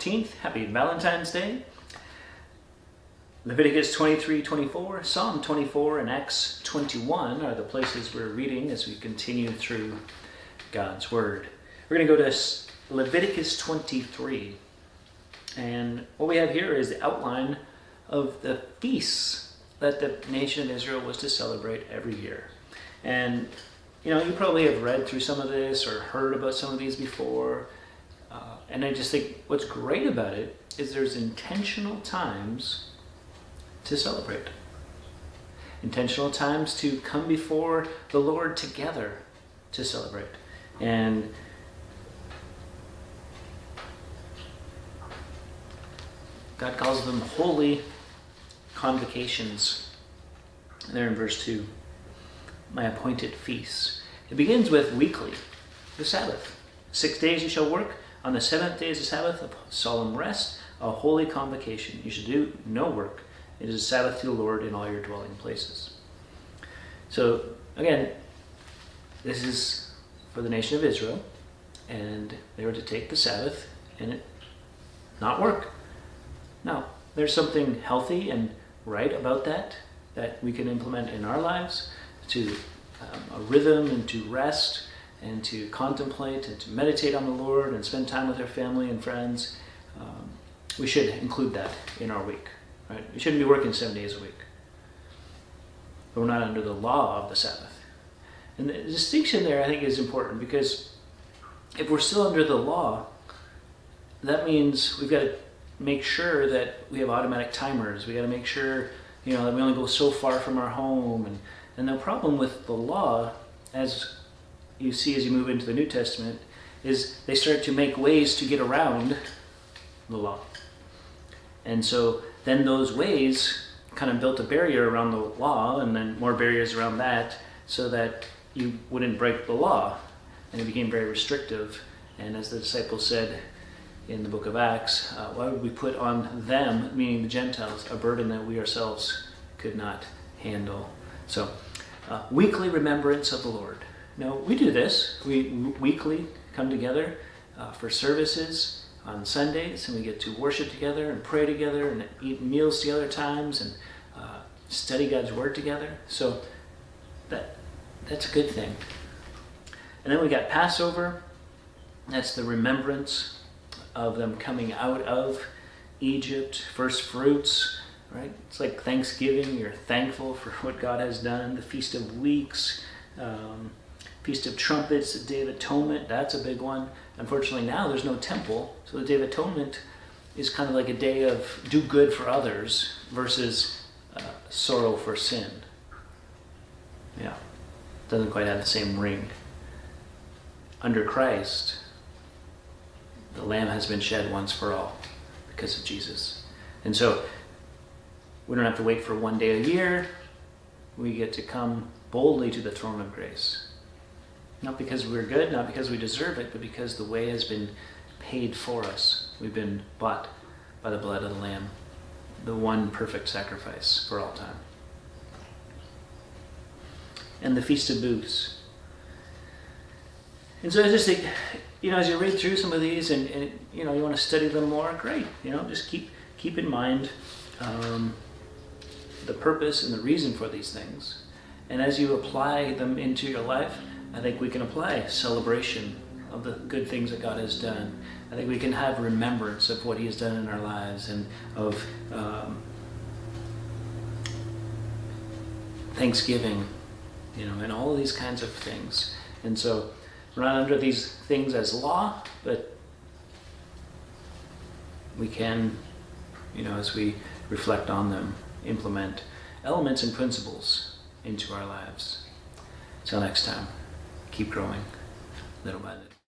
14th. Happy Valentine's Day. Leviticus 23:24, Psalm 24, and Acts 21 are the places we're reading as we continue through God's Word. We're going to go to Leviticus 23. And what we have here is the outline of the feasts that the nation of Israel was to celebrate every year. And you probably have read through some of this or heard about some of these before. And I just think what's great about it is there's intentional times to celebrate. Intentional times to come before the Lord together to celebrate. And God calls them holy convocations. There in verse 2, my appointed feasts. It begins with weekly, the Sabbath. 6 days you shall work. On the seventh day is the Sabbath, a solemn rest, a holy convocation. You should do no work. It is a Sabbath to the Lord in all your dwelling places. So, again, this is for the nation of Israel, and they were to take the Sabbath and not work. Now, there's something healthy and right about that we can implement in our lives, to a rhythm and to rest and to contemplate and to meditate on the Lord and spend time with our family and friends. We should include that in our week. Right? We shouldn't be working 7 days a week. But we're not under the law of the Sabbath. And the distinction there, I think, is important, because if we're still under the law, that means we've got to make sure that we have automatic timers. We got to make sure, that we only go so far from our home. And the problem with the law, as you see as you move into the New Testament, is they start to make ways to get around the law. And so then those ways kind of built a barrier around the law, and then more barriers around that, so that you wouldn't break the law. And it became very restrictive. And as the disciples said in the book of Acts, why would we put on them, meaning the Gentiles, a burden that we ourselves could not handle? So, weekly remembrance of the Lord. Now, we do this. We weekly come together for services on Sundays, and we get to worship together and pray together and eat meals together at times and study God's Word together. So that's a good thing. And then we got Passover. That's the remembrance of them coming out of Egypt, first fruits, right? It's like Thanksgiving. You're thankful for what God has done. The Feast of Weeks, Feast of Trumpets, the Day of Atonement, that's a big one. Unfortunately now there's no temple, so the Day of Atonement is kind of like a day of do good for others versus sorrow for sin. Yeah, doesn't quite have the same ring. Under Christ, the Lamb has been shed once for all because of Jesus. And so we don't have to wait for 1 day a year. We get to come boldly to the throne of grace. Not because we're good, not because we deserve it, but because the way has been paid for us. We've been bought by the blood of the Lamb, the one perfect sacrifice for all time. And the Feast of Booths. And so I just think, as you read through some of these and you want to study them more, great. Just keep in mind the purpose and the reason for these things. And as you apply them into your life, I think we can apply celebration of the good things that God has done. I think we can have remembrance of what He has done in our lives, and of thanksgiving, and all of these kinds of things. And so we're not under these things as law, but we can, as we reflect on them, implement elements and principles into our lives. Till next time, keep growing little by little.